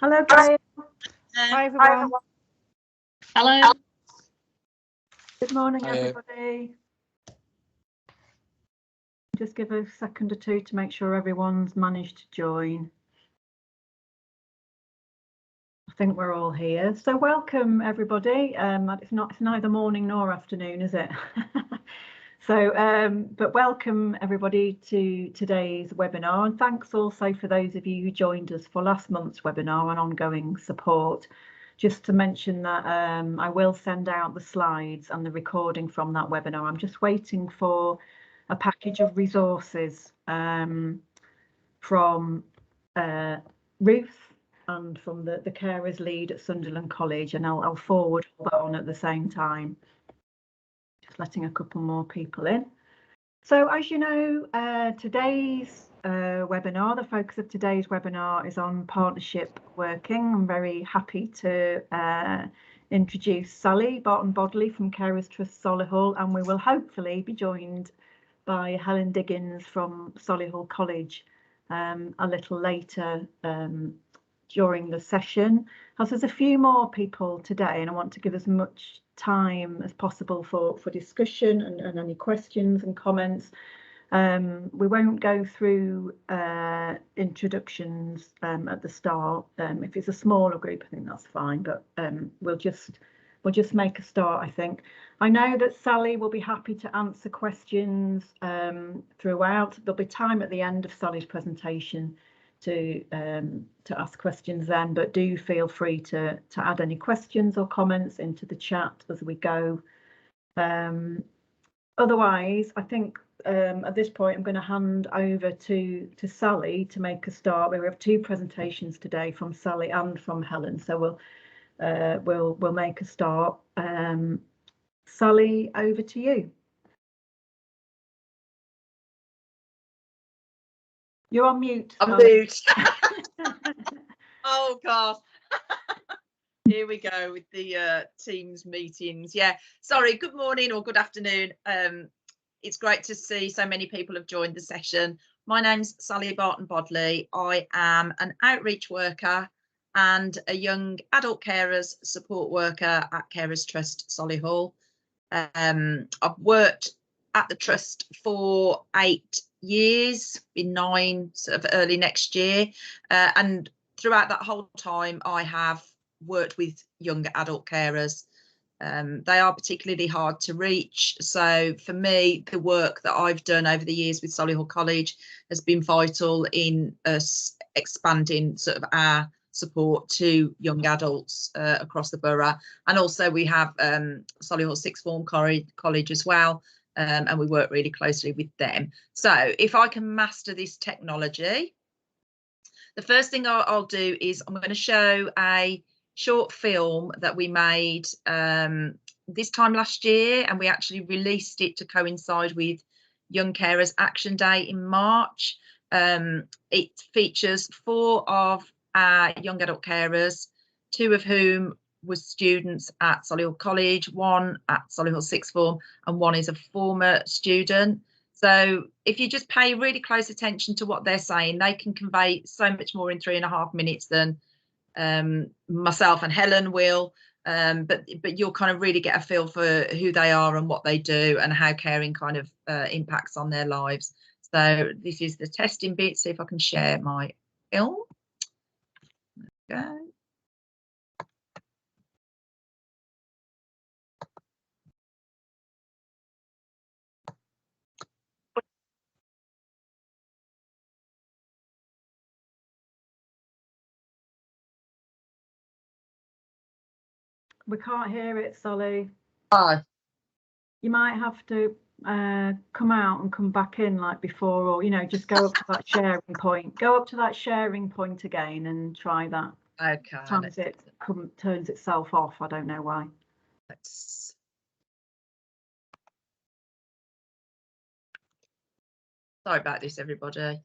Hello, Gail. Hi, everyone. Hello. Good morning, Hi. everybody. Just give a second or two to make sure everyone's managed to join. I think we're all here. So welcome, everybody. It's neither morning nor afternoon, is it? But welcome everybody to today's webinar, and thanks also for those of you who joined us for last month's webinar and ongoing support. Just to mention that I will send out the slides and the recording from that webinar. I'm just waiting for a package of resources from Ruth and from the carers lead at Sunderland College, and I'll forward all that on at the same time. Just letting a couple more people in. So as you know, today's webinar, the focus of today's webinar is on partnership working. I'm very happy to introduce Sally Barton-Bodley from Carers Trust Solihull, and we will hopefully be joined by Helen Diggins from Solihull College a little later during the session. As there's a few more people today, and I want to give as much time as possible for discussion and any questions and comments. We won't go through introductions at the start. If it's a smaller group, I think that's fine, but we'll just make a start, I think. I know that Sally will be happy to answer questions throughout. There'll be time at the end of Sally's presentation to ask questions then, but do feel free to add any questions or comments into the chat as we go. Otherwise, I think at this point I'm going to hand over to Sally to make a start. We have two presentations today from Sally and from Helen, so we'll make a start. Sally, over to you. You're on mute. I'm mute. Oh God. Here we go with the Teams meetings. Yeah, sorry, good morning or good afternoon. It's great to see so many people have joined the session. My name's Sally Barton-Bodley. I am an outreach worker and a young adult carers support worker at Carers Trust Solihull. I've worked at the trust for 8 years, been 9 sort of early next year, and throughout that whole time I have worked with young adult carers. They are particularly hard to reach, so for me the work that I've done over the years with Solihull College has been vital in us expanding sort of our support to young adults across the borough. And also we have Solihull Sixth Form College as well, and we work really closely with them. So if I can master this technology, the first thing I'll do is I'm going to show a short film that we made this time last year, and we actually released it to coincide with Young Carers Action Day in March. It features 4 of our young adult carers, 2 of whom were students at Solihull College, 1 at Solihull Sixth Form, and 1 is a former student. So if you just pay really close attention to what they're saying, they can convey so much more in 3.5 minutes than myself and Helen will, but you'll kind of really get a feel for who they are and what they do and how caring kind of impacts on their lives. So this is the testing bit. See if I can share my film. There we go. We can't hear it, Sally. Oh. You might have to come out and come back in like before, or just go up to that sharing point. Go up to that sharing point again and try that. Okay. Sometimes it turns itself off. I don't know why. Sorry about this, everybody.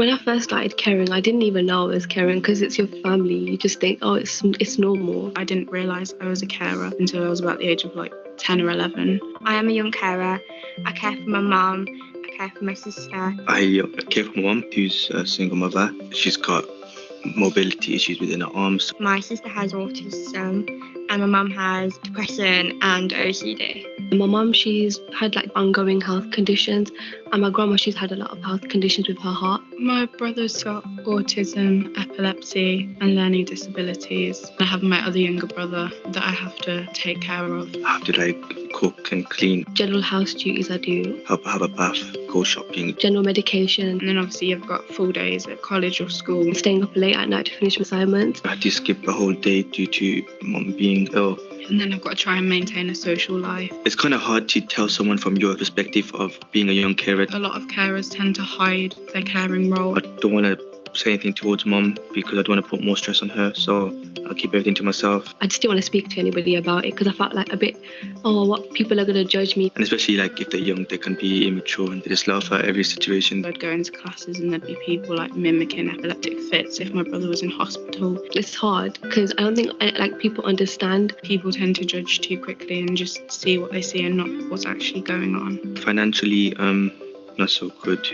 When I first started caring, I didn't even know I was caring because it's your family. You just think, oh, it's normal. I didn't realise I was a carer until I was about the age of like 10 or 11. I am a young carer. I care for my mum. I care for my sister. I care for my mum, who's a single mother. She's got mobility issues within her arms. My sister has autism and my mum has depression and OCD. My mum, she's had like ongoing health conditions, and my grandma, she's had a lot of health conditions with her heart. My brother's got autism, epilepsy and learning disabilities. I have my other younger brother that I have to take care of. I have to like cook and clean, General house duties I do, help her have a bath, go shopping. general medication, And then obviously you've got full days at college or school. staying up late at night to finish my assignments. I had to skip a whole day due to mum being ill. And then I've got to try and maintain a social life. It's kind of hard to tell someone from your perspective of being a young carer. A lot of carers tend to hide their caring role. I don't want to say anything towards mum because I don't want to put more stress on her, so I'll keep everything to myself. I just didn't want to speak to anybody about it because I felt like a bit, oh, what people are going to judge me. And especially like if they're young, they can be immature and they just laugh at every situation. I'd go into classes and there'd be people like mimicking epileptic fits if my brother was in hospital. It's hard because I don't think like people understand. People tend to judge too quickly and just see what they see and not what's actually going on. Financially, not so good.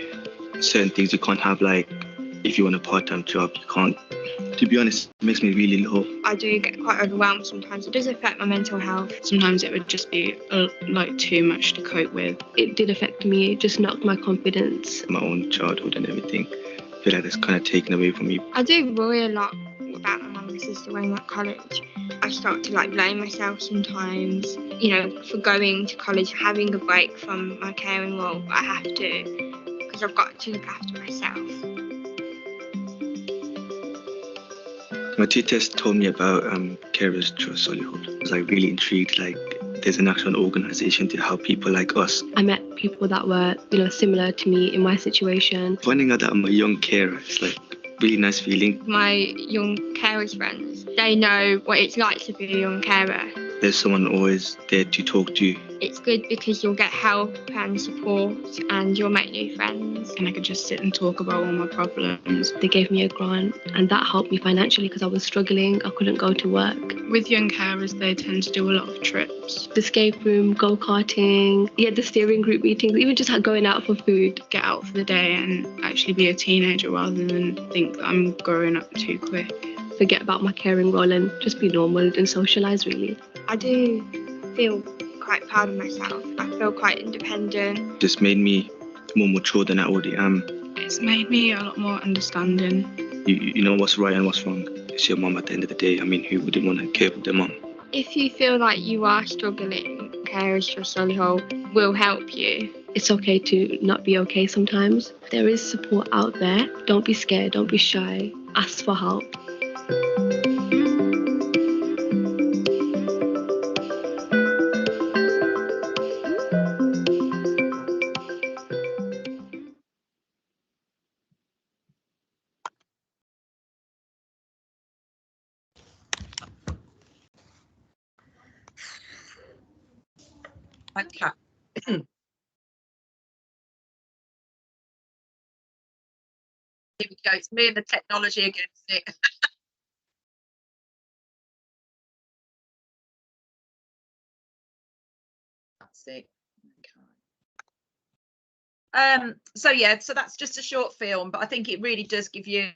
Certain things you can't have, like if you want a part-time job, you can't. To be honest, it makes me really low. I do get quite overwhelmed sometimes. It does affect my mental health. Sometimes it would just be like too much to cope with. It did affect me. It just knocked my confidence. My own childhood and everything, I feel like that's kind of taken away from me. I do worry a lot about my mum and sister when I'm at college. I start to like blame myself sometimes, you know, for going to college, having a break from my caring role. But I have to because I've got to look after myself. My tutors told me about Carers Trust Solihull. I was like really intrigued, like there's an actual organisation to help people like us. I met people that were, similar to me in my situation. Finding out that I'm a young carer is like really nice feeling. My young carers friends, they know what it's like to be a young carer. There's someone always there to talk to. It's good because you'll get help and support and you'll make new friends. And I could just sit and talk about all my problems. They gave me a grant and that helped me financially because I was struggling. I couldn't go to work. With young carers, they tend to do a lot of trips. The escape room, go-karting, the steering group meetings, even just going out for food. Get out for the day and actually be a teenager rather than think that I'm growing up too quick. Forget about my caring role and just be normal and socialise really. I do feel quite proud of myself. I feel quite independent. Just made me more mature than I already am. It's made me a lot more understanding. You know what's right and what's wrong. It's your mum at the end of the day. I mean, who wouldn't want to care for their mum? If you feel like you are struggling, Carers Trust Solihull will help you. It's okay to not be okay sometimes. There is support out there. Don't be scared, don't be shy. Ask for help. Okay. Here we go. It's me and the technology against it. That's it. Okay. So that's just a short film, but I think it really does give you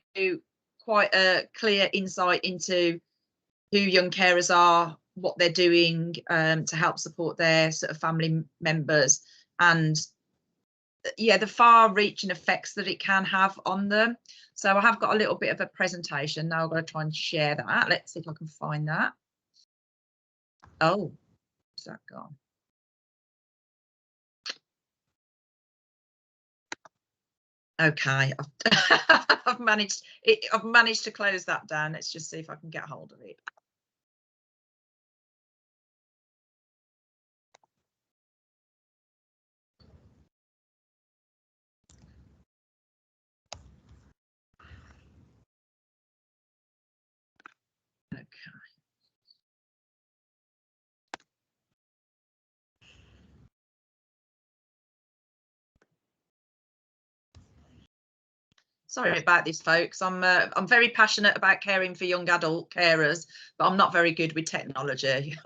quite a clear insight into who young carers are, what they're doing to help support their sort of family members, and the far-reaching effects that it can have on them. So I have got a little bit of a presentation now. I'm going to try and share that. Let's see if I can find that. Oh, is that gone? Okay, I've managed to close that down. Let's just see if I can get hold of it. Okay. Sorry about this, folks. I'm very passionate about caring for young adult carers, but I'm not very good with technology.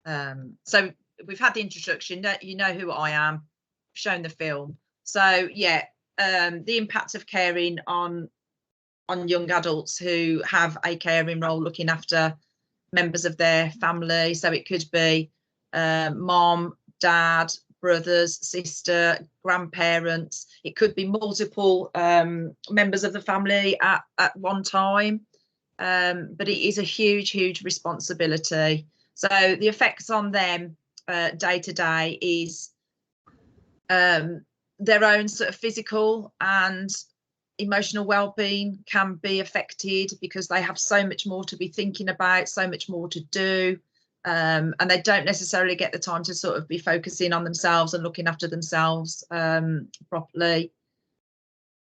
So we've had the introduction. You know who I am. Shown the film. So yeah, the impact of caring on young adults who have a caring role, looking after members of their family. So it could be mom, dad, brothers, sister, grandparents. It could be multiple members of the family at one time. But it is a huge responsibility. So the effects on them day to day is their own sort of physical and emotional well-being can be affected because they have so much more to be thinking about, so much more to do, and they don't necessarily get the time to sort of be focusing on themselves and looking after themselves properly.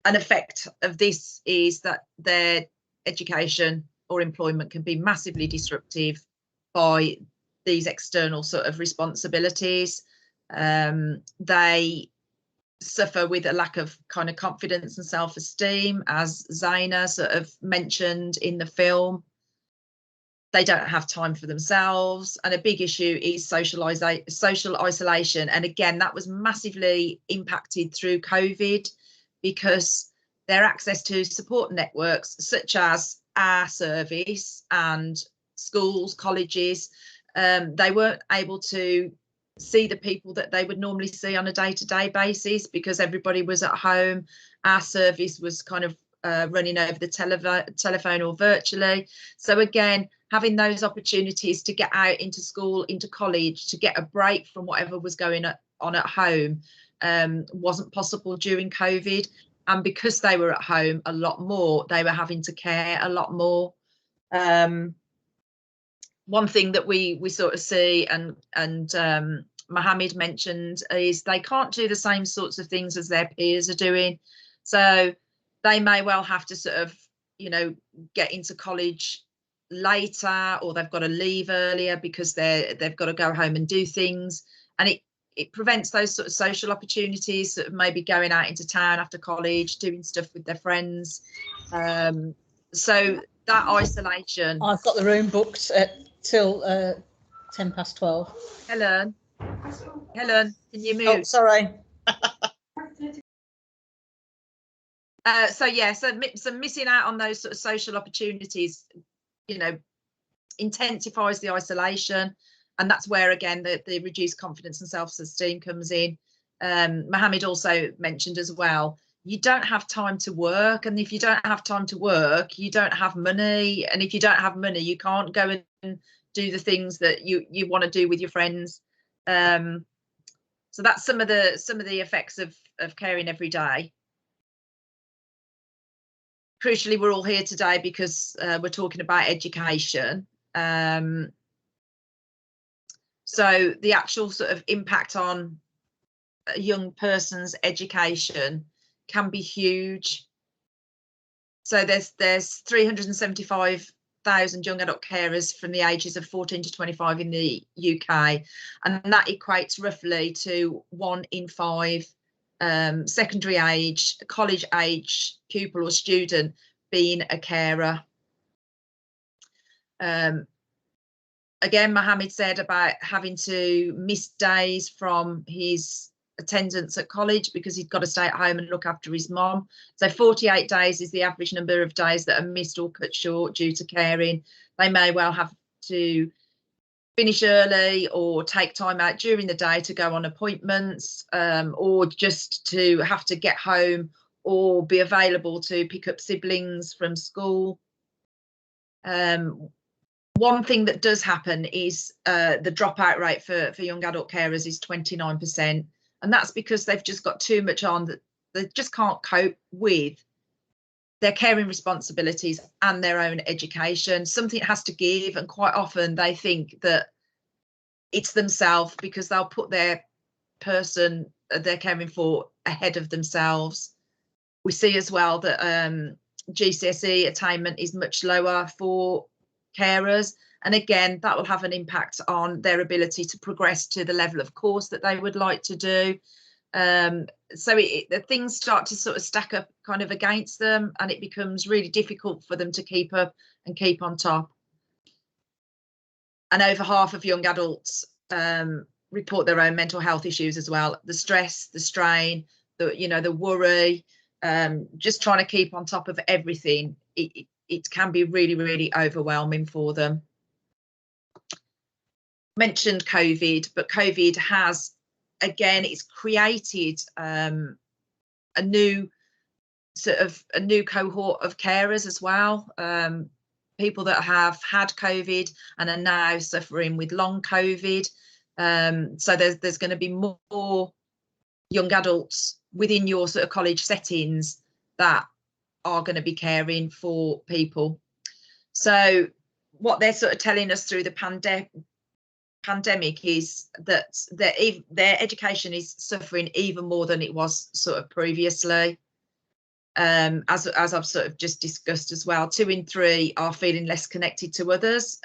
An effect of this is that their education or employment can be massively disruptive by these external sort of responsibilities. They suffer with a lack of kind of confidence and self-esteem, as Zaina sort of mentioned in the film. They don't have time for themselves, and a big issue is social isolation. And again, that was massively impacted through COVID because their access to support networks such as our service and schools, colleges, they weren't able to see the people that they would normally see on a day-to-day basis because everybody was at home. Our service was kind of running over the telephone or virtually. So again, having those opportunities to get out into school, into college, to get a break from whatever was going on at home wasn't possible during COVID. And because they were at home a lot more, they were having to care a lot more. One thing that we sort of see, and Mohammed mentioned, is they can't do the same sorts of things as their peers are doing. So they may well have to sort of, you know, get into college later, or they've got to leave earlier because they've got to go home and do things, and it prevents those sort of social opportunities, sort of maybe going out into town after college, doing stuff with their friends. So that isolation. I've got the room booked till 12:10. Helen, can you mute? Oh, sorry. So yeah, so missing out on those sort of social opportunities, you know, intensifies the isolation, and that's where again the reduced confidence and self-esteem comes in. Mohammed also mentioned as well, you don't have time to work, and if you don't have time to work, you don't have money, and if you don't have money, you can't go and do the things that you want to do with your friends. So that's some of the effects of caring every day. Crucially, we're all here today because we're talking about education. So the actual sort of impact on a young person's education can be huge. So there's 375,000 young adult carers from the ages of 14 to 25 in the UK, and that equates roughly to 1 in 5 secondary age, college age pupil or student being a carer. Again, Mohammed said about having to miss days from his attendance at college because he'd got to stay at home and look after his mom. So 48 days is the average number of days that are missed or cut short due to caring. They may well have to finish early or take time out during the day to go on appointments, or just to have to get home or be available to pick up siblings from school. One thing that does happen is the dropout rate for young adult carers is 29%, and that's because they've just got too much on that they just can't cope with their caring responsibilities and their own education. Something has to give, and quite often they think that it's themselves because they'll put their person they're caring for ahead of themselves. We see as well that GCSE attainment is much lower for carers, and again that will have an impact on their ability to progress to the level of course that they would like to do. so the things start to sort of stack up kind of against them, and it becomes really difficult for them to keep up and keep on top. And over half of young adults report their own mental health issues as well. The stress, the strain, the worry, just trying to keep on top of everything. It can be really, really overwhelming for them. Mentioned COVID, but COVID has, again, it's created a new cohort of carers as well. People that have had COVID and are now suffering with long COVID. So there's going to be more young adults within your sort of college settings that are going to be caring for people. So what they're sort of telling us through the pandemic is that their education is suffering even more than it was sort of previously. As I've sort of just discussed as well, 2 in 3 are feeling less connected to others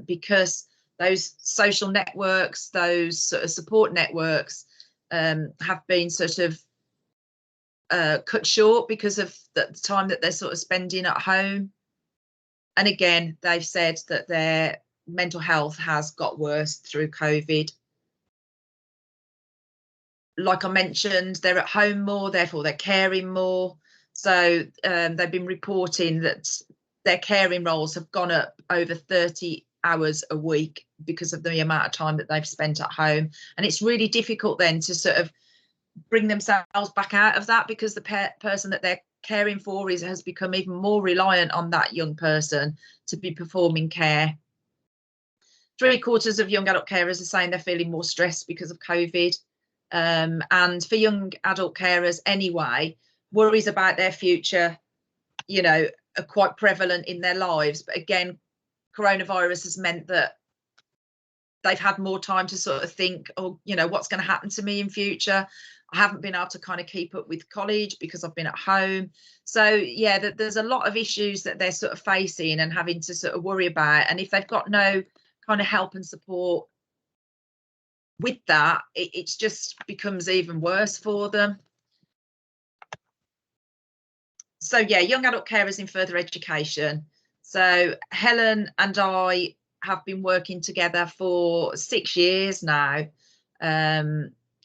because those social networks, those sort of support networks have been sort of cut short because of the time that they're sort of spending at home. And again, they've said that their mental health has got worse through COVID. Like I mentioned, they're at home more, therefore they're caring more. So they've been reporting that their caring roles have gone up over 30 hours a week because of the amount of time that they've spent at home. And it's really difficult then to sort of bring themselves back out of that, because the person that they're caring for has become even more reliant on that young person to be performing care. 3/4 of young adult carers are saying they're feeling more stressed because of COVID. And for young adult carers anyway, worries about their future, are quite prevalent in their lives. But again, coronavirus has meant that they've had more time to sort of think, what's going to happen to me in future? I haven't been able to kind of keep up with college because I've been at home. So yeah, there's a lot of issues that they're sort of facing and having to sort of worry about. And if they've got no kind of help and support with that, it just becomes even worse for them. So yeah, young adult carers in further education. So Helen and I have been working together for 6 years now.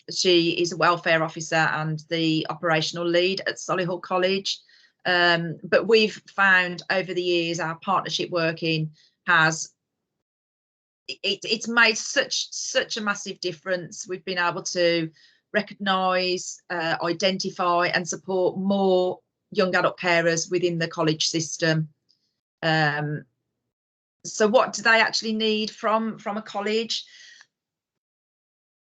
She is a welfare officer and the operational lead at Solihull College. But we've found over the years our partnership working has it's made such a massive difference. We've been able to recognise, identify and support more young adult carers within the college system. So what do they actually need from a college?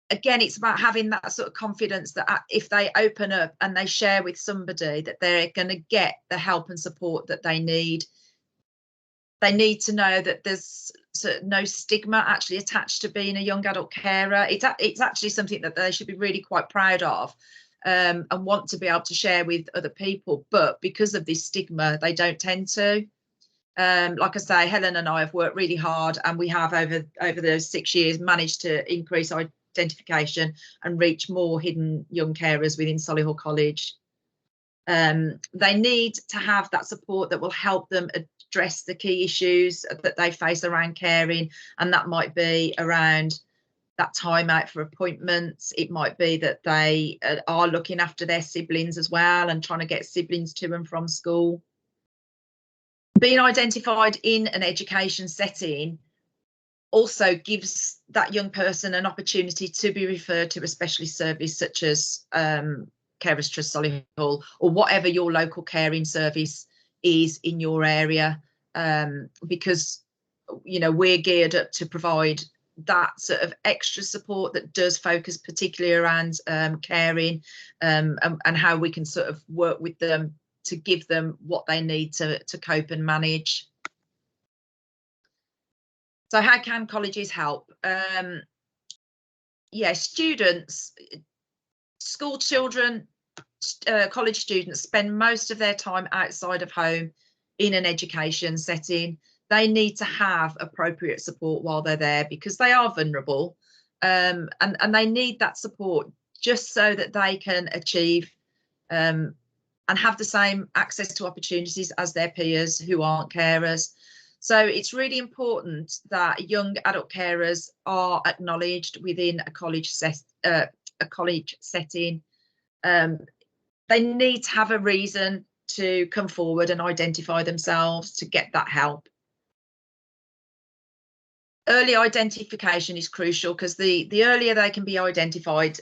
Again, it's about having that sort of confidence that if they open up and they share with somebody, that they're going to get the help and support that they need. They need to know that there's no stigma actually attached to being a young adult carer. It's actually something that they should be really quite proud of and want to be able to share with other people. But because of this stigma, they don't tend to. Like I say, Helen and I have worked really hard, and we have over those 6 years managed to increase our identification and reach more hidden young carers within Solihull College. They need to have that support that will help them address the key issues that they face around caring, and that might be around that time out for appointments. It might be that they are looking after their siblings as well and trying to get siblings to and from school. Being identified in an education setting also gives that young person an opportunity to be referred to a specialist service such as Carers Trust Solihull, or whatever your local caring service is in your area, because we're geared up to provide that sort of extra support that does focus particularly around caring, and how we can sort of work with them to give them what they need to cope and manage. So how can colleges help? Yeah, students, school children, college students spend most of their time outside of home in an education setting. They need to have appropriate support while they're there because they are vulnerable, and they need that support just so that they can achieve and have the same access to opportunities as their peers who aren't carers. So it's really important that young adult carers are acknowledged within a college setting. They need to have a reason to come forward and identify themselves to get that help. Early identification is crucial, because the earlier they can be identified,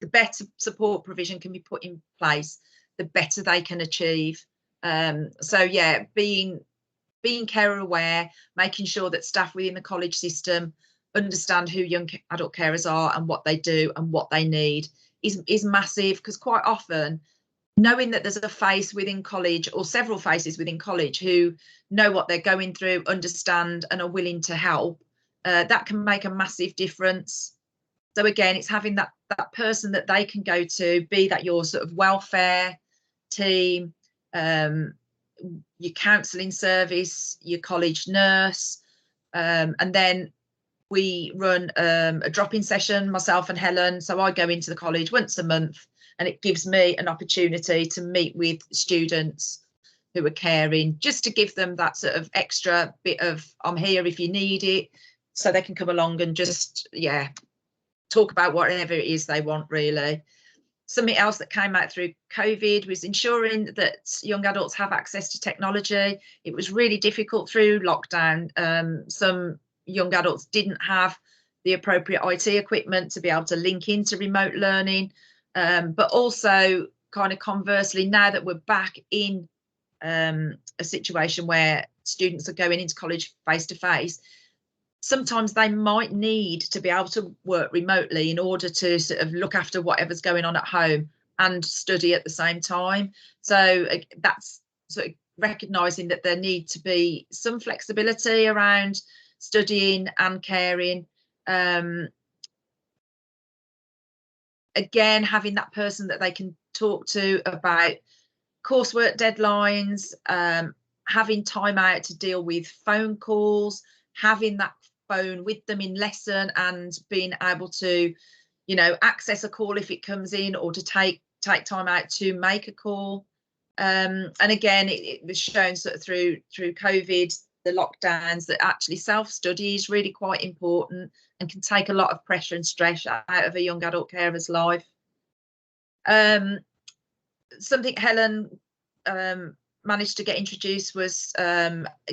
the better support provision can be put in place, the better they can achieve. So yeah, being carer aware, making sure that staff within the college system understand who young adult carers are and what they do and what they need is massive, because quite often knowing that there's a face within college or several faces within college who know what they're going through, understand and are willing to help, that can make a massive difference. So again, it's having that person that they can go to, be that your sort of welfare team, your counselling service, your college nurse, and then we run a drop-in session, myself and Helen. So I go into the college once a month, and it gives me an opportunity to meet with students who are caring, just to give them that sort of extra bit of I'm here if you need it, so they can come along and just, yeah, talk about whatever it is they want, really. Something else that came out through COVID was ensuring that young adults have access to technology. It was really difficult through lockdown. Some young adults didn't have the appropriate IT equipment to be able to link into remote learning. But also, kind of conversely, now that we're back in a situation where students are going into college face to face, sometimes they might need to be able to work remotely in order to sort of look after whatever's going on at home and study at the same time. So that's sort of recognising that there need to be some flexibility around studying and caring. Again, having that person that they can talk to about coursework deadlines, having time out to deal with phone calls, having that phone with them in lesson and being able to, you know, access a call if it comes in, or to take time out to make a call. And again, it was shown sort of through COVID, the lockdowns, that actually self-study is really quite important and can take a lot of pressure and stress out of a young adult carer's life. Something Helen managed to get introduced was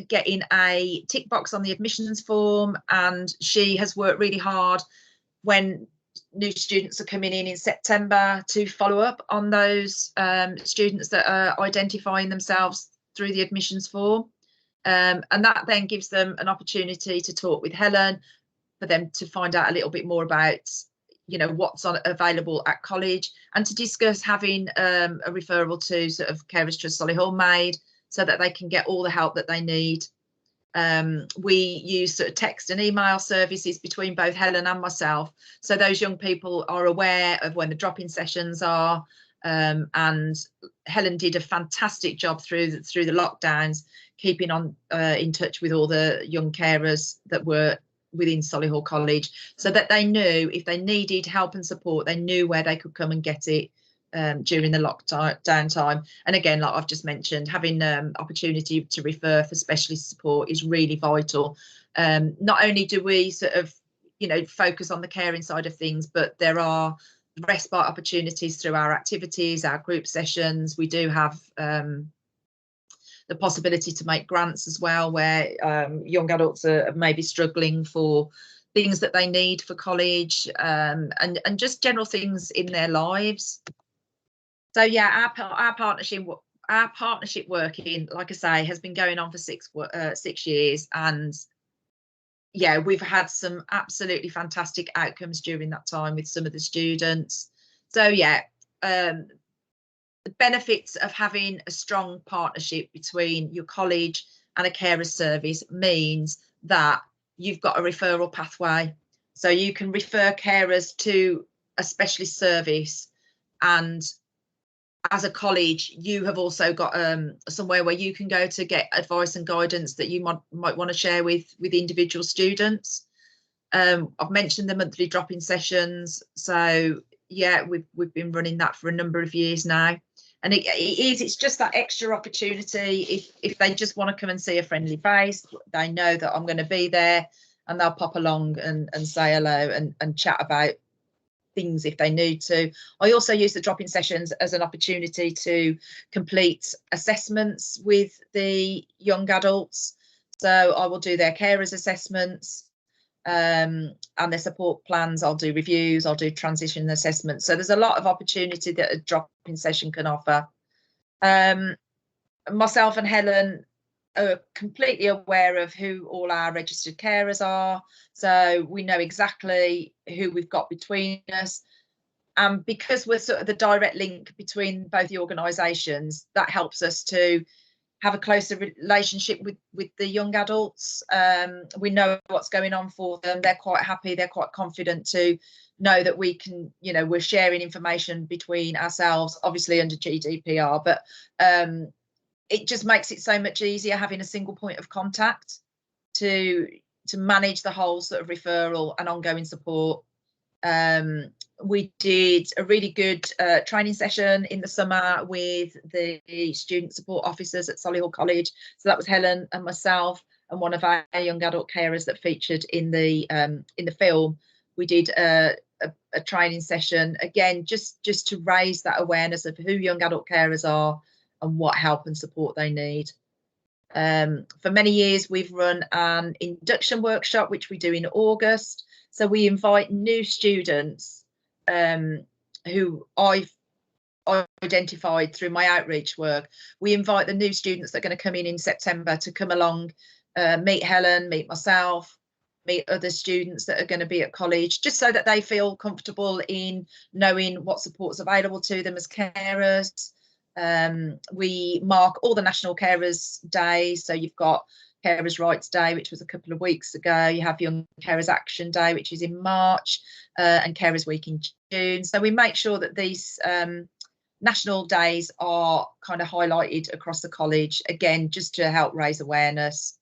getting a tick box on the admissions form, and she has worked really hard when new students are coming in September to follow up on those students that are identifying themselves through the admissions form. And that then gives them an opportunity to talk with Helen, for them to find out a little bit more about, you know, what's available at college, and to discuss having a referral to sort of Carers Trust Solihull made, so that they can get all the help that they need. We use sort of text and email services between both Helen and myself, so those young people are aware of when the drop-in sessions are. And Helen did a fantastic job through the lockdowns, keeping on in touch with all the young carers that were within Solihull College, so that they knew if they needed help and support, they knew where they could come and get it during the lockdown time. And again, like I've just mentioned, having opportunity to refer for specialist support is really vital. Not only do we sort of, you know, focus on the caring side of things, but there are respite opportunities through our activities, our group sessions. We do have the possibility to make grants as well, where young adults are maybe struggling for things that they need for college, and just general things in their lives. So yeah, our partnership working, like I say, has been going on for 6 years, and yeah, we've had some absolutely fantastic outcomes during that time with some of the students. So yeah, the benefits of having a strong partnership between your college and a carer service means that you've got a referral pathway, so you can refer carers to a specialist service, and as a college you have also got somewhere where you can go to get advice and guidance that you might want to share with individual students. I've mentioned the monthly drop-in sessions, so yeah, we've been running that for a number of years now, and it's just that extra opportunity. If they just want to come and see a friendly face, they know that I'm going to be there, and they'll pop along and say hello and chat about things if they need to. I also use the drop-in sessions as an opportunity to complete assessments with the young adults. So I will do their carers assessments and their support plans. I'll do reviews, I'll do transition assessments. So there's a lot of opportunity that a drop-in session can offer. Myself and Helen are completely aware of who all our registered carers are, so we know exactly who we've got between us, and because we're sort of the direct link between both the organisations, that helps us to have a closer relationship with the young adults. We know what's going on for them. They're quite happy, they're quite confident to know that we can, you know, we're sharing information between ourselves, obviously under GDPR, but it just makes it so much easier having a single point of contact to manage the whole sort of referral and ongoing support. We did a really good training session in the summer with the student support officers at Solihull College. So that was Helen and myself and one of our young adult carers that featured in the film. We did a training session, again, just to raise that awareness of who young adult carers are and what help and support they need. For many years, we've run an induction workshop, which we do in August. So we invite new students who I've identified through my outreach work. We invite the new students that are going to come in September to come along, meet Helen, meet myself, meet other students that are going to be at college, just so that they feel comfortable in knowing what support's available to them as carers. We mark all the National Carers Days, so you've got Carers Rights Day, which was a couple of weeks ago. You have Young Carers Action Day, which is in March, and Carers Week in June. So we make sure that these national days are kind of highlighted across the college, again, just to help raise awareness.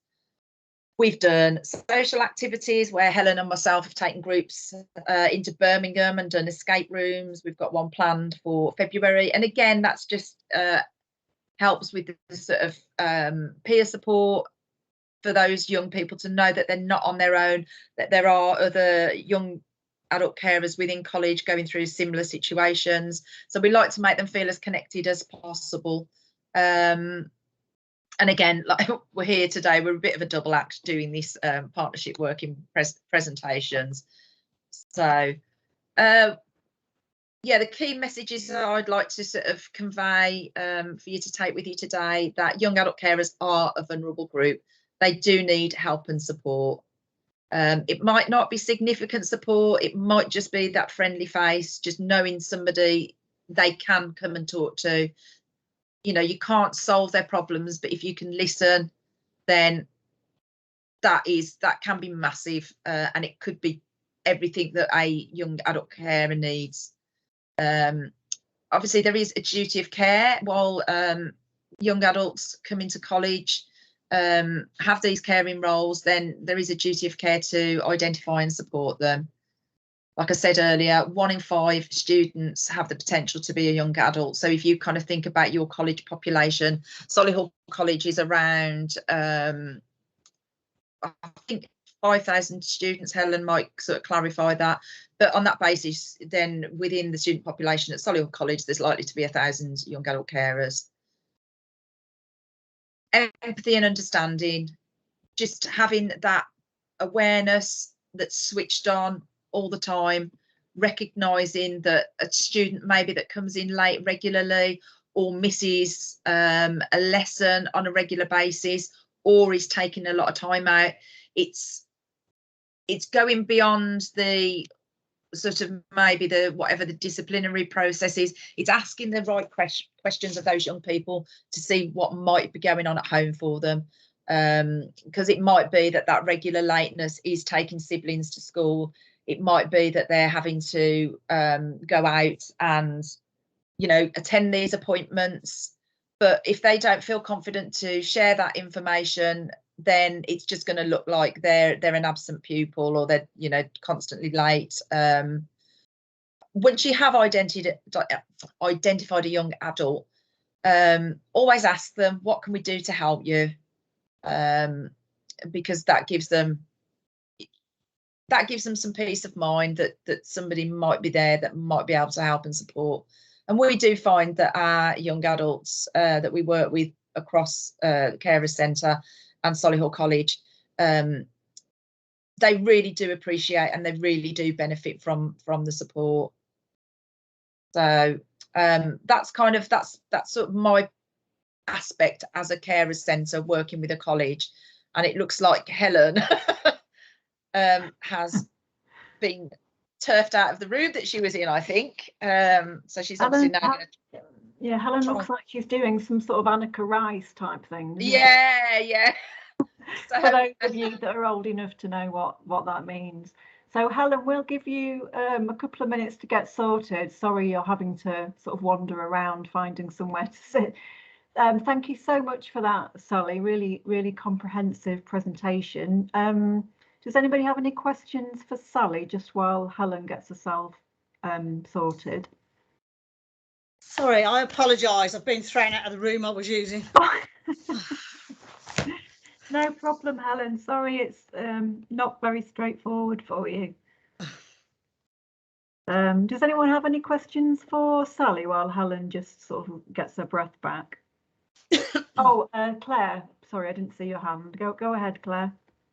We've done social activities where Helen and myself have taken groups into Birmingham and done escape rooms. We've got one planned for February. And again, that's just helps with the sort of peer support for those young people to know that they're not on their own, that there are other young adult carers within college going through similar situations. So we like to make them feel as connected as possible. And again, like we're here today, we're a bit of a double act doing this partnership work in presentations. So yeah, the key messages that I'd like to sort of convey for you to take with you today, that young adult carers are a vulnerable group. They do need help and support. It might not be significant support, it might just be that friendly face, just knowing somebody they can come and talk to. You know, you can't solve their problems, but if you can listen, then that can be massive, and it could be everything that a young adult carer needs. Obviously, there is a duty of care while young adults come into college, have these caring roles, then there is a duty of care to identify and support them. Like I said earlier, 1 in 5 students have the potential to be a young adult. So if you kind of think about your college population, Solihull College is around, I think 5,000 students. Helen might sort of clarify that. But on that basis, then within the student population at Solihull College, there's likely to be 1,000 young adult carers. Empathy and understanding, just having that awareness that's switched on all the time, recognising that a student maybe that comes in late regularly or misses a lesson on a regular basis or is taking a lot of time out, it's going beyond the sort of maybe the whatever the disciplinary process is. It's asking the right questions of those young people to see what might be going on at home for them, because it might be that regular lateness is taking siblings to school. It might be that they're having to go out and, you know, attend these appointments. But if they don't feel confident to share that information, then it's just going to look like they're an absent pupil, or they're, you know, constantly late. once you have identified a young adult, always ask them, what can we do to help you? Because that gives them some peace of mind that somebody might be there that might be able to help and support. And we do find that our young adults that we work with across the Carers Centre and Solihull College, they really do appreciate and they really do benefit from the support. So that's sort of my aspect as a Carers Centre working with a college. And it looks like Helen has been turfed out of the room that she was in, I think. So she's obviously now going to... Yeah, Helen looks like she's doing some sort of Anneka Rice type thing. Yeah. So, for those of you that are old enough to know what that means. So Helen, we'll give you a couple of minutes to get sorted. Sorry you're having to sort of wander around finding somewhere to sit. Thank you so much for that, Sally. Really, really comprehensive presentation. Does anybody have any questions for Sally just while Helen gets herself sorted? Sorry, I apologise. I've been thrown out of the room I was using. No problem, Helen. Sorry, it's not very straightforward for you. Does anyone have any questions for Sally while Helen just sort of gets her breath back? Oh, Claire. Sorry, I didn't see your hand. Go ahead, Claire.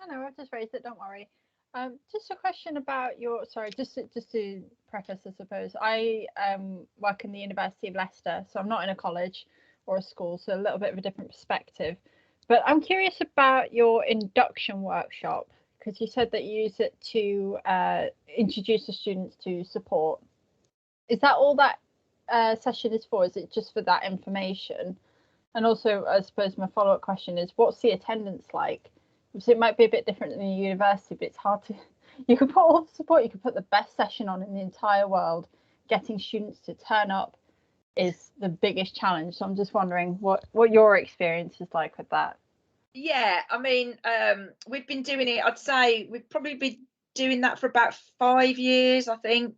No, I've just raised it. Don't worry. Just a question about your. Sorry, just to preface, I suppose. I work in the University of Leicester, so I'm not in a college or a school, so a little bit of a different perspective. But I'm curious about your induction workshop, because you said that you use it to introduce the students to support. Is that all that session is for? Is it just for that information? And also, I suppose my follow-up question is, what's the attendance like? So it might be a bit different than the university, but it's hard to, you can put all the support, you can put the best session on in the entire world. Getting students to turn up is the biggest challenge. So I'm just wondering what your experience is like with that. Yeah, I mean, we've been doing it, I'd say we've probably been doing that for about 5 years, I think.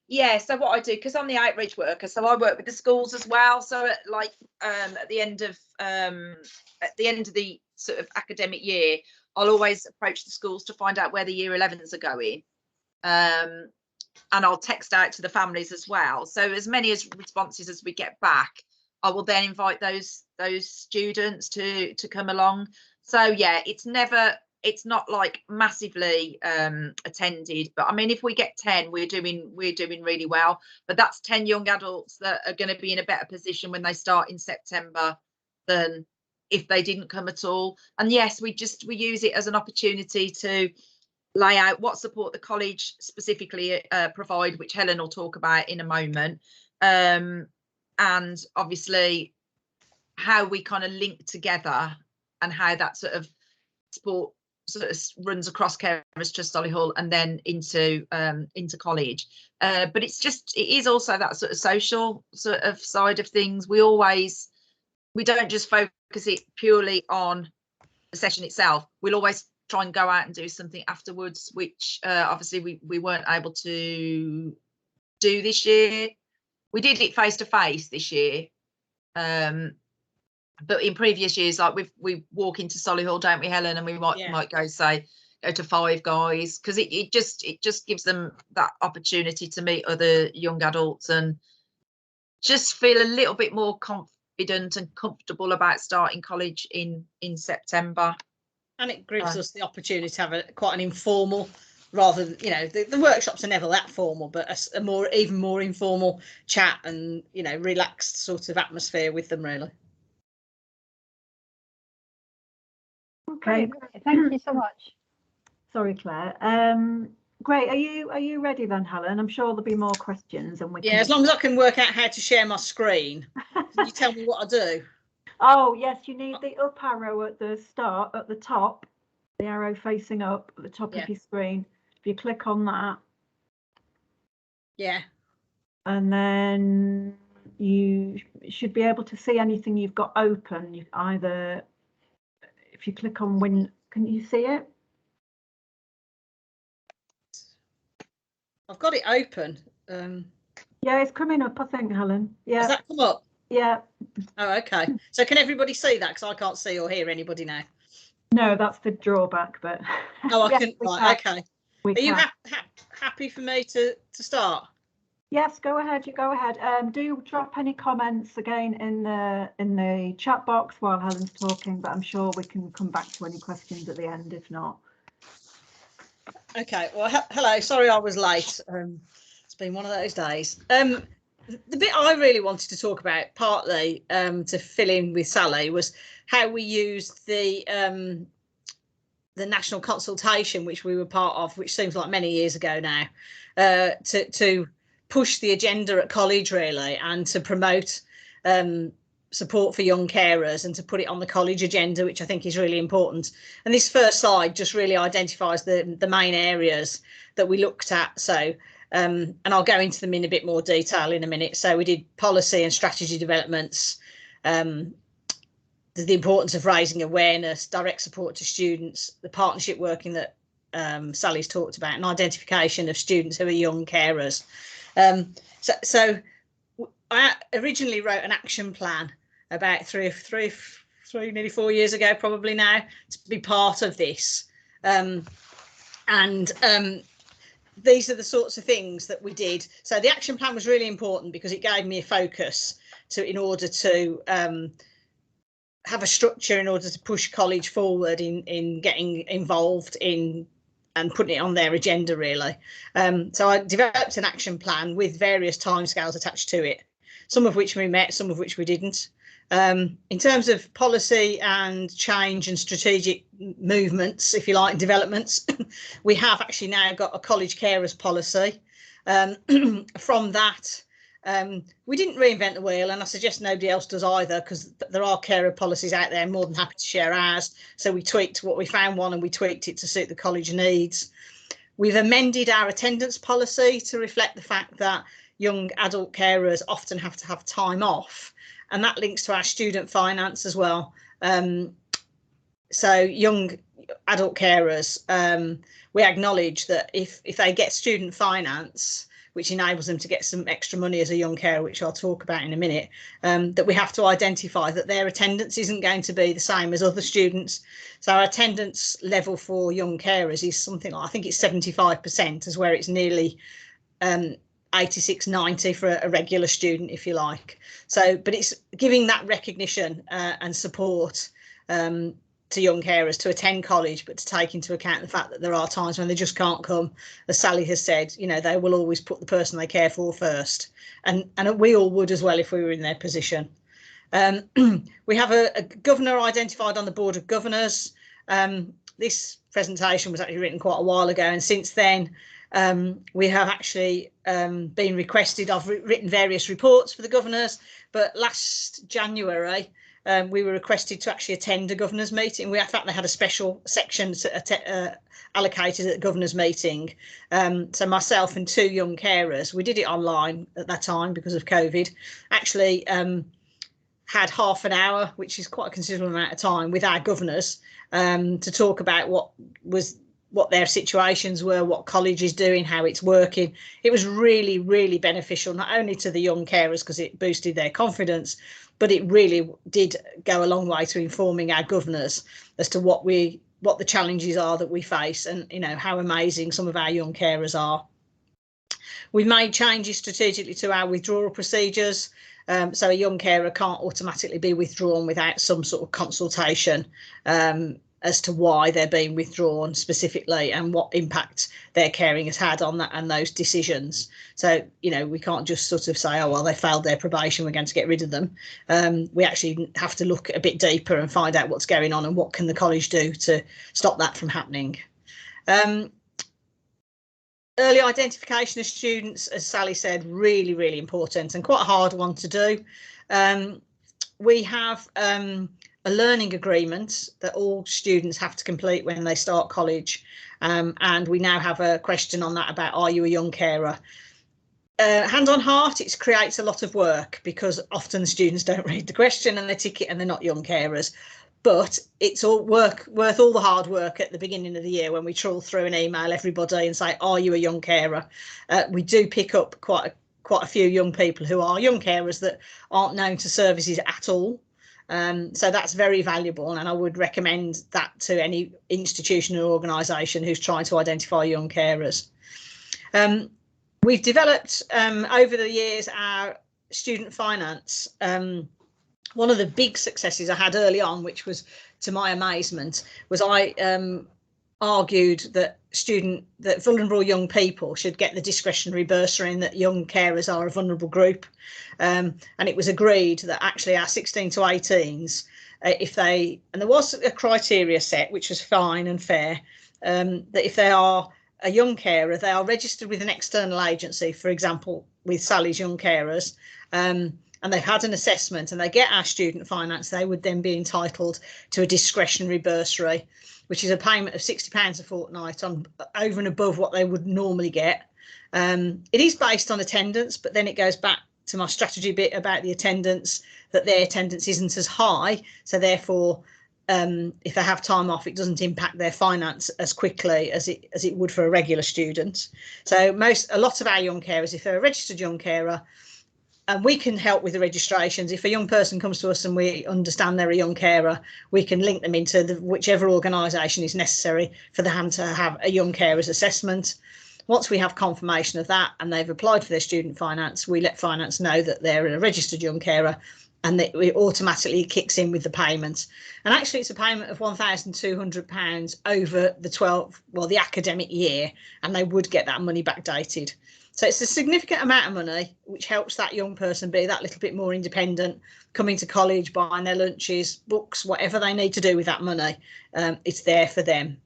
Yeah, so what I do, because I'm the outreach worker, so I work with the schools as well. So at the end of the sort of academic year, I'll always approach the schools to find out where the year 11s are going. And I'll text out to the families as well. So as many responses as we get back, I will then invite those students to come along. So yeah, it's not like massively attended, but I mean, if we get 10, we're doing really well. But that's 10 young adults that are going to be in a better position when they start in September than if they didn't come at all. And yes, we use it as an opportunity to lay out what support the college specifically provide, which Helen will talk about in a moment, and obviously how we kind of link together and how that sort of support sort of runs across Carers Trust Solihull and then into college. But it is also that sort of social sort of side of things. We don't just focus it purely on the session itself. We'll always try and go out and do something afterwards, which obviously we weren't able to do this year. We did it face to face this year, but in previous years, like we walk into Solihull, don't we, Helen? And we might go to Five Guys, because it just gives them that opportunity to meet other young adults and just feel a little bit more confident and comfortable about starting college in September. And it gives us the opportunity to have quite an informal, rather than, the workshops are never that formal, but even more informal chat and, relaxed sort of atmosphere with them, really. Okay, great. Thank you so much. Sorry, Claire. Great. Are you ready then, Helen? I'm sure there'll be more questions, and as long as I can work out how to share my screen. Can you tell me what I do? Oh yes, you need the up arrow at the start, at the top, the arrow facing up at the top of your screen. If you click on that, and then you should be able to see anything you've got open. If you click on can you see it? I've got it open. Yeah, it's coming up, I think, Helen. Has Yeah, that come up? yeah. Oh, okay. So can everybody see that? Because I can't see or hear anybody now. No, that's the drawback, but Oh, I yes, can. we Right, can. okay. We Are you can. happy for me to start? Yes, go ahead. You go ahead. Do drop any comments again in the chat box while Helen's talking, but I'm sure we can come back to any questions at the end if not. Okay. Well, hello. Sorry I was late. It's been one of those days. The bit I really wanted to talk about, partly to fill in with Sally, was how we used the national consultation, which we were part of, which seems like many years ago now, to push the agenda at college, really, and to promote support for young carers and to put it on the college agenda, which I think is really important. And this first slide just really identifies the main areas that we looked at. So, and I'll go into them in a bit more detail in a minute. So we did policy and strategy developments, the importance of raising awareness, direct support to students, the partnership working that Sally's talked about, and identification of students who are young carers. So I originally wrote an action plan about three, nearly 4 years ago, probably now, to be part of this. These are the sorts of things that we did. So the action plan was really important because it gave me a focus in order to have a structure in order to push college forward in getting involved in and putting it on their agenda, really. So I developed an action plan with various timescales attached to it, some of which we met, some of which we didn't. In terms of policy and change and strategic movements, if you like, developments, we have actually now got a college carers policy. From that, we didn't reinvent the wheel, and I suggest nobody else does either, because there are carer policies out there. I'm more than happy to share ours. So we tweaked what we found one and we tweaked it to suit the college needs. We've amended our attendance policy to reflect the fact that young adult carers often have to have time off, and that links to our student finance as well. So young adult carers, we acknowledge that if they get student finance, which enables them to get some extra money as a young carer, which I'll talk about in a minute, that we have to identify that their attendance isn't going to be the same as other students. So our attendance level for young carers is something like, I think it's 75%, as where it's nearly 86, 90 for a regular student, if you like. So, but it's giving that recognition and support to young carers to attend college, but to take into account the fact that there are times when they just can't come. As Sally has said, you know, they will always put the person they care for first, and we all would as well if we were in their position. We have a governor identified on the Board of Governors. This presentation was actually written quite a while ago, and since then we have actually been requested. I've written various reports for the governors, but last January we were requested to actually attend a governors meeting. In fact, they had a special section allocated at the governors meeting. So myself and 2 young carers, we did it online at that time because of COVID, actually had half an hour, which is quite a considerable amount of time, with our governors to talk about what their situations were, what college is doing, how it's working. It was really, really beneficial, not only to the young carers because it boosted their confidence, but it really did go a long way to informing our governors as to what the challenges are that we face, and you know how amazing some of our young carers are. We've made changes strategically to our withdrawal procedures. So a young carer can't automatically be withdrawn without some sort of consultation as to why they're being withdrawn specifically and what impact their caring has had on that and those decisions. So, you know, we can't just sort of say, oh, well, they failed their probation, we're going to get rid of them. We actually have to look a bit deeper and find out what's going on and what can the college do to stop that from happening. Early identification of students, as Sally said, really, really important and quite a hard one to do. We have a learning agreement that all students have to complete when they start college. And we now have a question on that about, are you a young carer? Hand on heart, it creates a lot of work because often students don't read the question and they tick it and they're not young carers. but it's all worth all the hard work at the beginning of the year when we trawl through and email everybody and say, are you a young carer? We do pick up quite a few young people who are young carers that aren't known to services at all. So that's very valuable, and I would recommend that to any institution or organisation who's trying to identify young carers. We've developed over the years our student finance. One of the big successes I had early on, which was to my amazement, was I argued that vulnerable young people should get the discretionary bursary, and that young carers are a vulnerable group. And it was agreed that actually our 16 to 18s, and there was a criteria set, which was fine and fair, that if they are a young carer, they are registered with an external agency, for example, with Sally's Young Carers, and they've had an assessment and they get our student finance, they would then be entitled to a discretionary bursary, which is a payment of £60 a fortnight over and above what they would normally get. It is based on attendance, but then it goes back to my strategy bit about the attendance, that their attendance isn't as high, so therefore if they have time off, it doesn't impact their finance as quickly as it would for a regular student. So a lot of our young carers, if they're a registered young carer, and we can help with the registrations. If a young person comes to us and we understand they're a young carer, we can link them into whichever organisation is necessary for them to have a young carers assessment. Once we have confirmation of that and they've applied for their student finance, we let finance know that they're a registered young carer, and that it automatically kicks in with the payment. And actually it's a payment of £1,200 over the academic year, and they would get that money backdated. So it's a significant amount of money, which helps that young person be that little bit more independent, coming to college, buying their lunches, books, whatever they need to do with that money. It's there for them.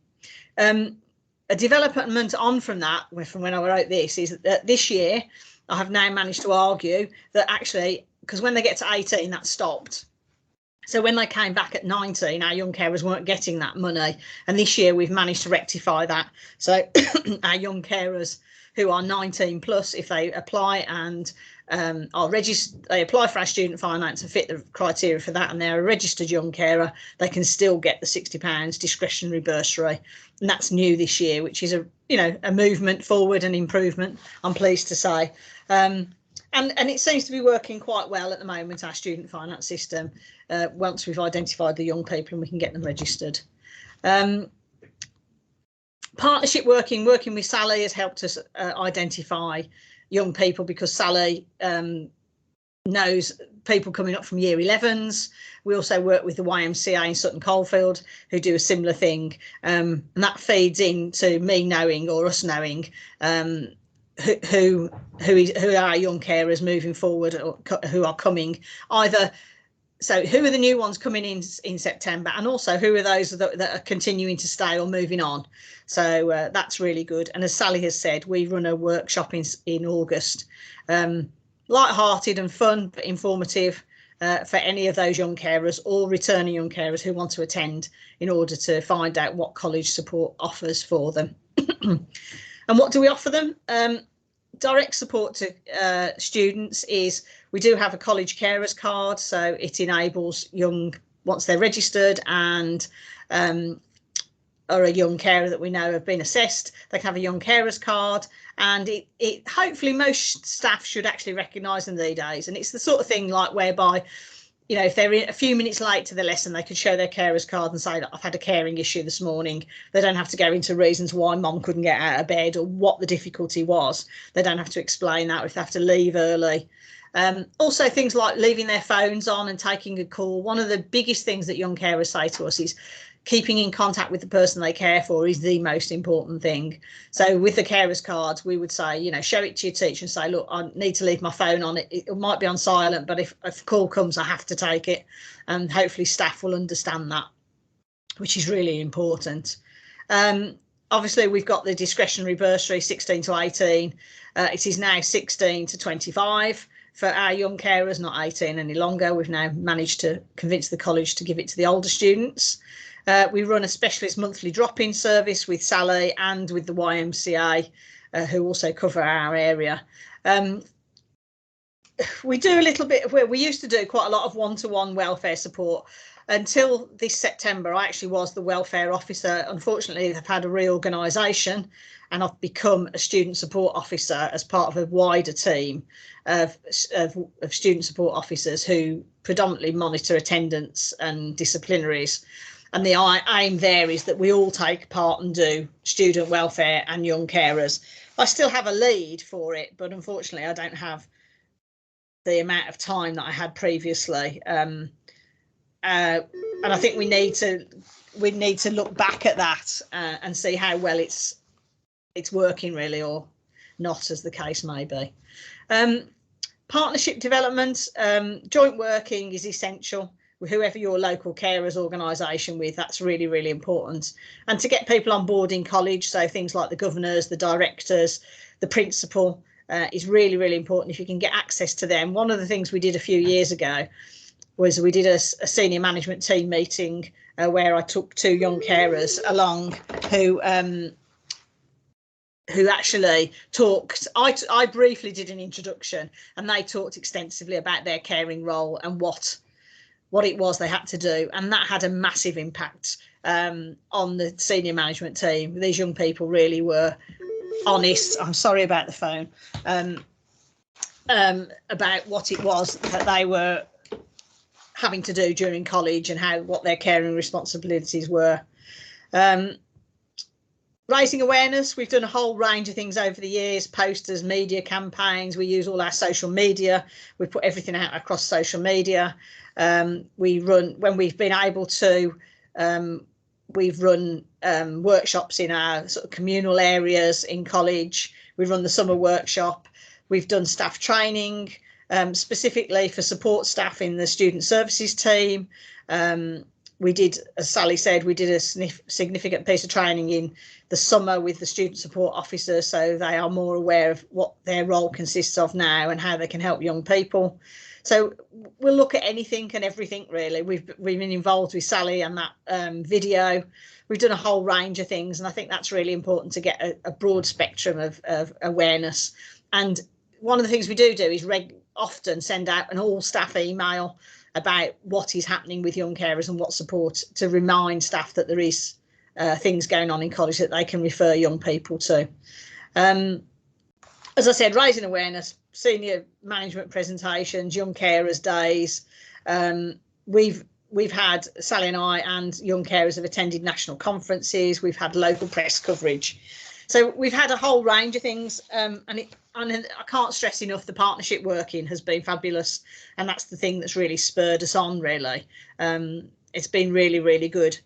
A development on from that, from when I wrote this, is that this year I have now managed to argue that actually, because when they get to 18, that stopped. So when they came back at 19, our young carers weren't getting that money. And this year we've managed to rectify that. So our young carers who are 19 plus, if they apply and are registered, they apply for our student finance and fit the criteria for that, and they're a registered young carer, they can still get the £60 discretionary bursary. And that's new this year, which is a movement forward and improvement, I'm pleased to say. And it seems to be working quite well at the moment, our student finance system, once we've identified the young people and we can get them registered. Partnership working with Sally has helped us identify young people, because Sally knows people coming up from year 11s. We also work with the YMCA in Sutton Coldfield, who do a similar thing, and that feeds into me knowing, or us knowing, who are our young carers moving forward, or who are coming either. So who are the new ones coming in September, and also who are those that are continuing to stay or moving on. So that's really good. And as Sally has said, we run a workshop in August, light-hearted and fun but informative for any of those young carers or returning young carers who want to attend, in order to find out what college support offers for them. And what do we offer them? Direct support to students is, we do have a college carers card, so it enables once they're registered and are a young carer that we know have been assessed, they can have a young carers card, and it hopefully most staff should actually recognise them these days. And it's the sort of thing like whereby, if they're a few minutes late to the lesson, they could show their carers card and say that I've had a caring issue this morning. They don't have to go into reasons why mum couldn't get out of bed or what the difficulty was. They don't have to explain that, or if they have to leave early. Also things like leaving their phones on and taking a call. One of the biggest things that young carers say to us is keeping in contact with the person they care for is the most important thing. So with the carers cards, we would say, show it to your teacher and say, look, I need to leave my phone on. It might be on silent, but if a call comes, I have to take it. And hopefully staff will understand that, which is really important. Obviously, we've got the discretionary bursary, 16 to 18. It is now 16 to 25 for our young carers, not 18 any longer. We've now managed to convince the college to give it to the older students. We run a specialist monthly drop-in service with Sally and with the YMCA, who also cover our area. We do a little bit of where we used to do quite a lot of one-to-one welfare support until this September, I actually was the welfare officer. Unfortunately, they've had a reorganisation and I've become a student support officer as part of a wider team of student support officers who predominantly monitor attendance and disciplinaries. And the aim there is that we all take part and do student welfare and young carers. I still have a lead for it, but unfortunately I don't have the amount of time that I had previously. And I think we need to look back at that and see how well it's working really, or not, as the case may be. Partnership development, joint working is essential with whoever your local carers organisation with. That's really, really important. And to get people on board in college, so things like the governors, the directors, the principal, is really, really important if you can get access to them. One of the things we did a few years ago was we did a senior management team meeting where I took 2 young carers along who actually talked. I briefly did an introduction and they talked extensively about their caring role and what it was they had to do, and that had a massive impact on the senior management team. These young people really were honest. I'm sorry about the phone. About what it was that they were having to do during college and what their caring responsibilities were. Raising awareness, we've done a whole range of things over the years, posters, media campaigns. We use all our social media. We put everything out across social media. We run, when we've been able to, we've run workshops in our sort of communal areas in college. We run the summer workshop. We've done staff training, specifically for support staff in the student services team. We did, as Sally said, we did a significant piece of training in the summer with the student support officers, so they are more aware of what their role consists of now and how they can help young people. So we'll look at anything and everything really. We've been involved with Sally and that video. We've done a whole range of things, and I think that's really important to get a broad spectrum of awareness. And one of the things we do is often send out an all staff email about what is happening with young carers and what support, to remind staff that there is things going on in college that they can refer young people to. As I said, raising awareness, senior management presentations, young carers days. We've had, Sally and I and young carers have attended national conferences. We've had local press coverage. So we've had a whole range of things, and I can't stress enough, the partnership working has been fabulous, and that's the thing that's really spurred us on really. It's been really, really good.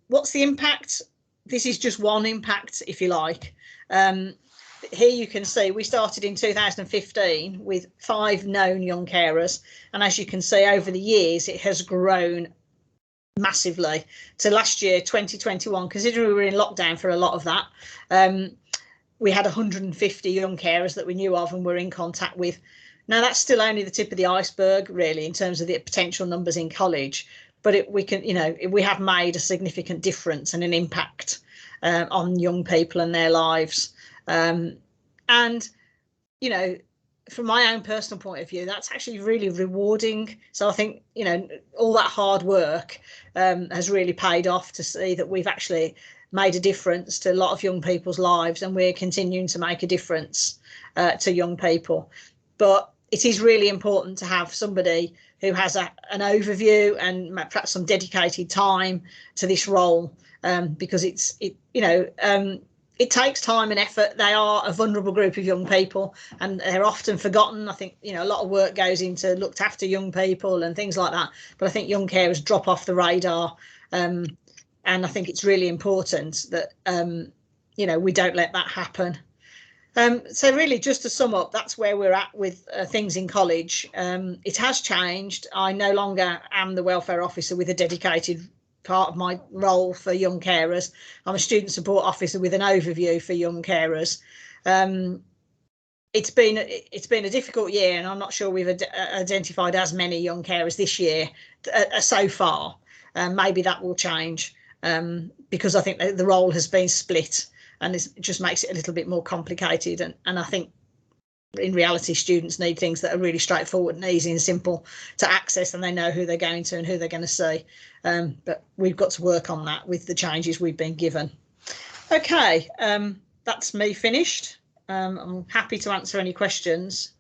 What's the impact? This is just one impact, if you like. Here you can see we started in 2015 with 5 known young carers, and as you can see over the years it has grown massively to last year, 2021, considering we were in lockdown for a lot of that. We had 150 young carers that we knew of and were in contact with. Now that's still only the tip of the iceberg really in terms of the potential numbers in college, but we have made a significant difference and an impact on young people and their lives. And you know, from my own personal point of view, that's actually really rewarding. So I think, you know, all that hard work has really paid off, to see that we've actually made a difference to a lot of young people's lives, and we're continuing to make a difference to young people. But it is really important to have somebody who has an overview and perhaps some dedicated time to this role, because it takes time and effort. They are a vulnerable group of young people and they're often forgotten. I think, you know, a lot of work goes into looked after young people and things like that. But I think young carers drop off the radar. And I think it's really important that, you know, we don't let that happen. So really, just to sum up, that's where we're at with things in college. It has changed. I no longer am the welfare officer with a dedicated part of my role for young carers. I'm a student support officer with an overview for young carers. It's been a difficult year, and I'm not sure we've identified as many young carers this year so far. Maybe that will change, because I think the role has been split, and it just makes it a little bit more complicated. And I think in reality, students need things that are really straightforward and easy and simple to access, and they know who they're going to and who they're going to see. But we've got to work on that with the changes we've been given. Okay, that's me finished. I'm happy to answer any questions.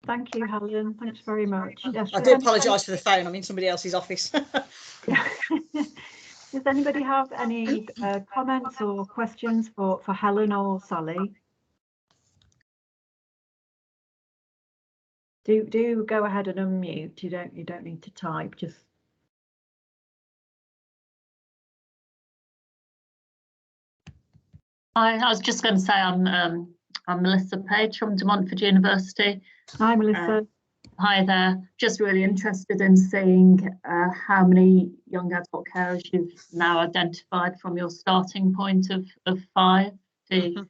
Thank you, Helen. Thanks very much. Yes, I do apologise for the phone. I'm in somebody else's office. Does anybody have any comments or questions for Helen or Sally? Do go ahead and unmute. You don't need to type. Just. I was just going to say I'm Melissa Page from De Montfort University. Hi, Melissa. Hi there. Just really interested in seeing how many young adult carers you've now identified from your starting point of 5 to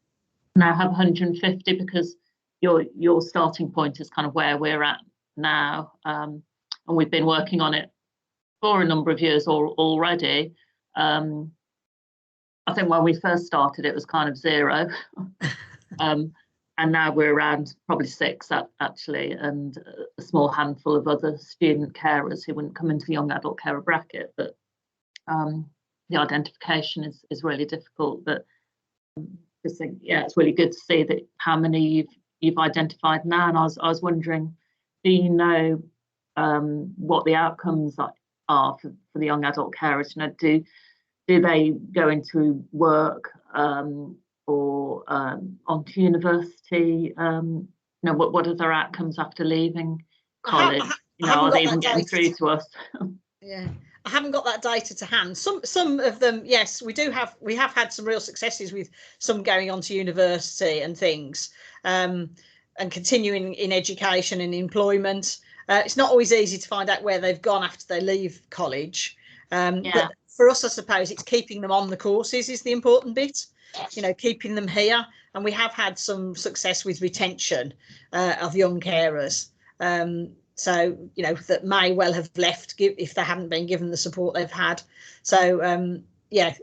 now have 150, because your starting point is kind of where we're at now, and we've been working on it for a number of years already. I think when we first started it was kind of 0, and now we're around probably 6 actually, and a small handful of other student carers who wouldn't come into the young adult carer bracket, but the identification is really difficult. But just think, yeah, it's really good to see that how many you've identified now. And I was wondering, do you know what the outcomes are for the young adult carers? You know, do they go into work or onto university? You know, what are their outcomes after leaving college? You know, are they even getting through to us? Yeah, I haven't got that data to hand. Some of them, yes, we have had some real successes with some going on to university and things, and continuing in education and employment. It's not always easy to find out where they've gone after they leave college. But for us, I suppose it's keeping them on the courses is the important bit. You know, keeping them here, and we have had some success with retention of young carers. So, you know, that may well have left if they hadn't been given the support they've had. So, yeah,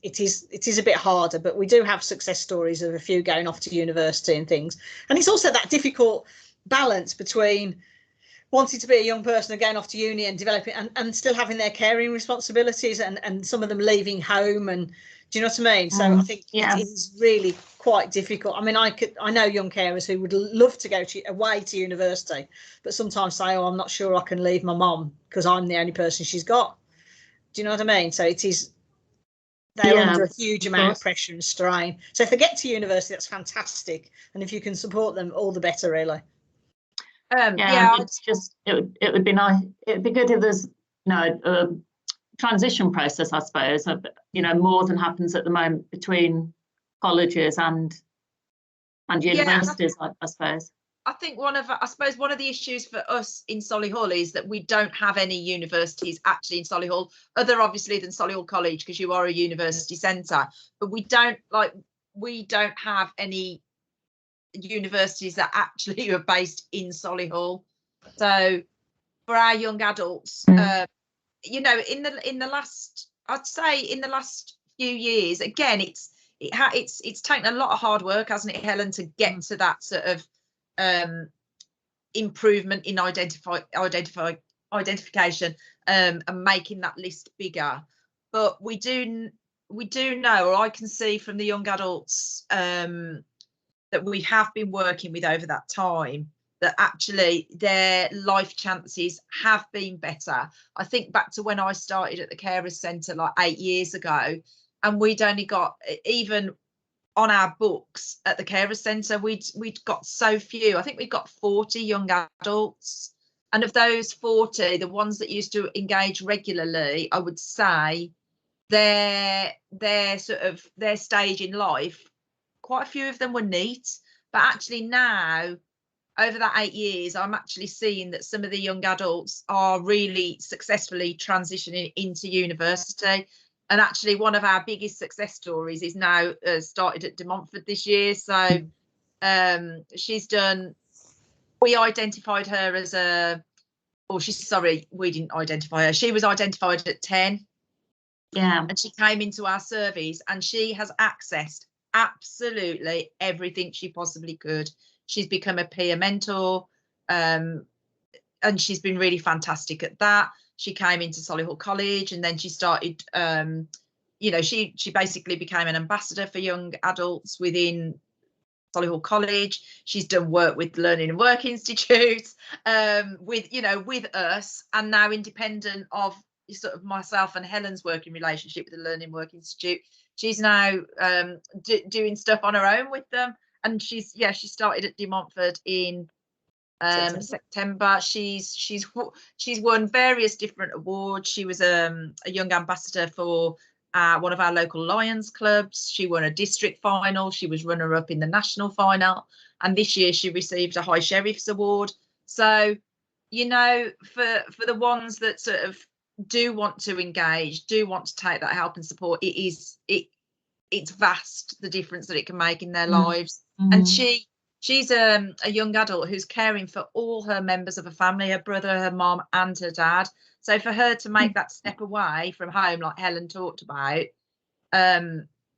it is a bit harder, but we do have success stories of a few going off to university and things. And it's also that difficult balance between wanting to be a young person and going off to uni and developing and still having their caring responsibilities, and some of them leaving home. And do you know what I mean? So I think it is really quite difficult. I mean, I know young carers who would love to go away to university, but sometimes say, oh, I'm not sure I can leave my mum because I'm the only person she's got. Do you know what I mean? So they're under a huge amount of pressure and strain. So if they get to university, that's fantastic. And if you can support them, all the better, really. It's just it would be nice. It'd be good if there's a transition process, I suppose. You know, more than happens at the moment between colleges and universities. I suppose. I think one of the issues for us in Solihull is that we don't have any universities actually in Solihull, other obviously than Solihull College, because you are a university centre, but we don't have any universities that actually are based in Solihull. So for our young adults, you know, in the last few years, again, it's taken a lot of hard work, hasn't it, Helen, to get to that sort of improvement in identification and making that list bigger. But we do know, or I can see from the young adults that we have been working with over that time, that actually their life chances have been better. I think back to when I started at the Carers Centre like 8 years ago, and we'd only got, even on our books at the Carers Centre, we'd got so few. I think we've got 40 young adults, and of those 40, the ones that used to engage regularly, I would say their stage in life, quite a few of them were neat. But actually now, over that 8 years, I'm actually seeing that some of the young adults are really successfully transitioning into university. And actually one of our biggest success stories is now started at De Montfort this year. So she's done, we identified her as we didn't identify her. She was identified at 10. Yeah. And she came into our service and she has accessed absolutely everything she possibly could She's become a peer mentor, and she's been really fantastic at that. She came into Solihull College, and then she started, she basically became an ambassador for young adults within Solihull College. She's done work with Learning and Work Institute, with us, and now independent of sort of myself and Helen's working relationship with the Learning and Work Institute, she's now doing stuff on her own with them. And she started at De Montfort in September. She's won various different awards. She was a young ambassador for one of our local Lions clubs. She won a district final. She was runner-up in the national final, and this year she received a High Sheriff's Award. So, for the ones that sort of do want to engage, do want to take that help and support, it's vast, the difference that it can make in their lives. And she's a young adult who's caring for all her members of her family, her brother, her mom, and her dad. So for her to make that step away from home, like Helen talked about,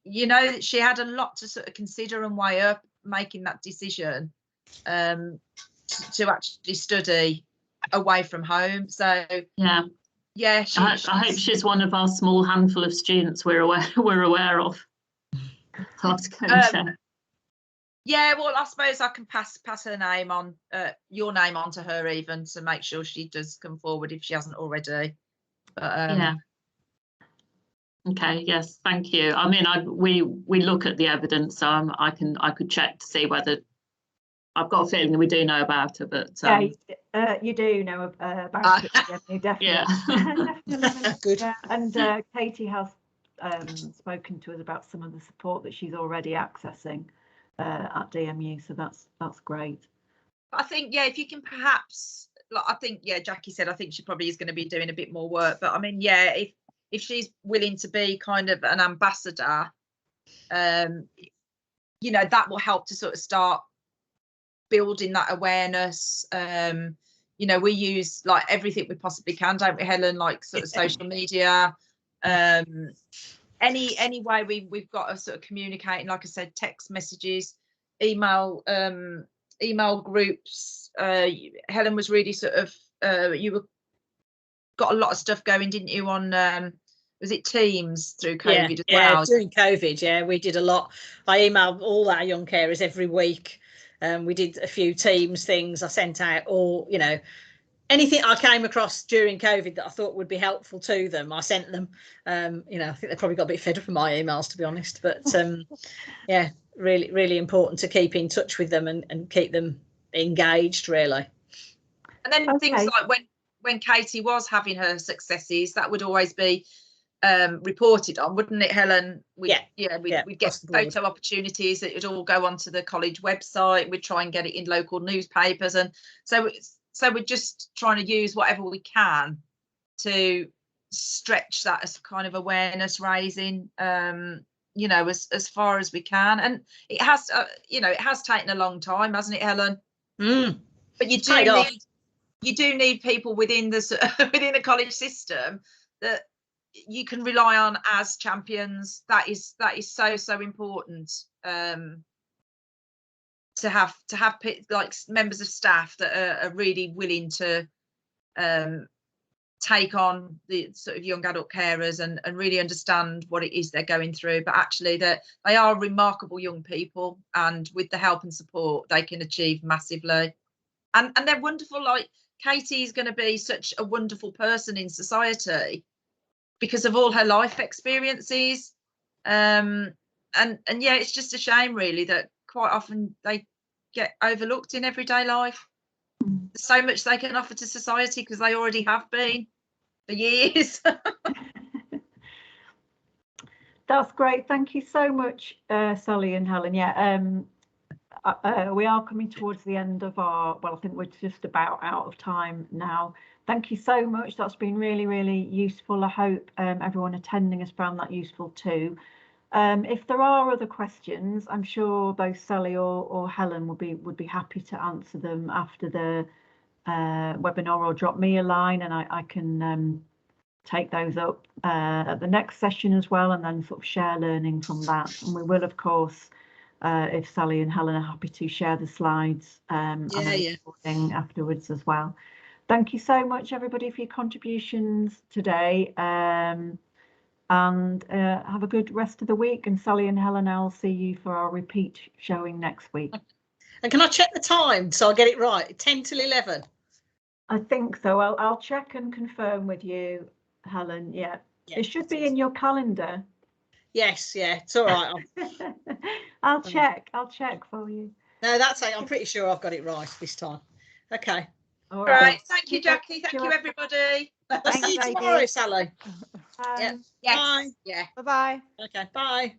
she had a lot to sort of consider and weigh up making that decision to actually study away from home. So I hope she's one of our small handful of students we're aware of. I'll have to go and check. Yeah, well, I suppose I can pass her name on, your name on to her, even, to make sure she does come forward if she hasn't already. But, Okay. Yes. Thank you. I mean, we look at the evidence, so I could check to see whether. I've got a feeling that we do know about her, but you do know about it. You definitely. Yeah. Definitely. Good. And Katie has spoken to us about some of the support that she's already accessing at DMU, so that's great. I think, if you can perhaps, Jackie said, I think she probably is going to be doing a bit more work, but I mean, if she's willing to be kind of an ambassador, that will help to sort of start building that awareness. We use like everything we possibly can, don't we, Helen, like sort of social media, any way we've got to sort of communicating, like I said, text messages, email groups. Helen was really sort of got a lot of stuff going, didn't you, on was it Teams through COVID as well? Yeah, during COVID, we did a lot. I emailed all our young carers every week. We did a few Teams things. I sent out all, anything I came across during COVID that I thought would be helpful to them, I sent them. I think they probably got a bit fed up with my emails, to be honest. But really, really important to keep in touch with them and keep them engaged, really. And then things like when Katie was having her successes, that would always be reported on, wouldn't it, Helen? We'd get photo opportunities. It would all go onto the college website. We'd try and get it in local newspapers, and so we're just trying to use whatever we can to stretch that as kind of awareness raising, as far as we can. And it has, it has taken a long time, hasn't it, Helen? But you do need people within the college system that you can rely on as champions. That is so important, to have like members of staff that are really willing to take on the sort of young adult carers and really understand what it is they're going through, but actually that they are remarkable young people, and with the help and support they can achieve massively. And they're wonderful. Like Katie is going to be such a wonderful person in society because of all her life experiences, and it's just a shame really that quite often they get overlooked in everyday life. There's so much they can offer to society because they already have been for years. That's great. Thank you so much, Sally and Helen. We are coming towards the end of I think we're just about out of time now. Thank you so much. That's been really, really useful. I hope everyone attending has found that useful too. If there are other questions, I'm sure both Sally or Helen would be happy to answer them after the webinar, or drop me a line and I can take those up at the next session as well, and then sort of share learning from that. And we will, of course, if Sally and Helen are happy to share the slides and the recording afterwards as well. Thank you so much, everybody, for your contributions today. And have a good rest of the week. And Sally and Helen, I'll see you for our repeat showing next week. And can I check the time so I get it right? 10 till 11. I think so. I'll check and confirm with you, Helen. Yeah, it should be in your calendar. Yes, yeah, it's all right. I'll check for you. No, that's it. I'm pretty sure I've got it right this time. Okay. All right. Thank you, Jackie. Thank you, everybody. I'll see you tomorrow, Sally. Bye. Yeah. Bye. Yeah. Bye-bye. Okay, bye.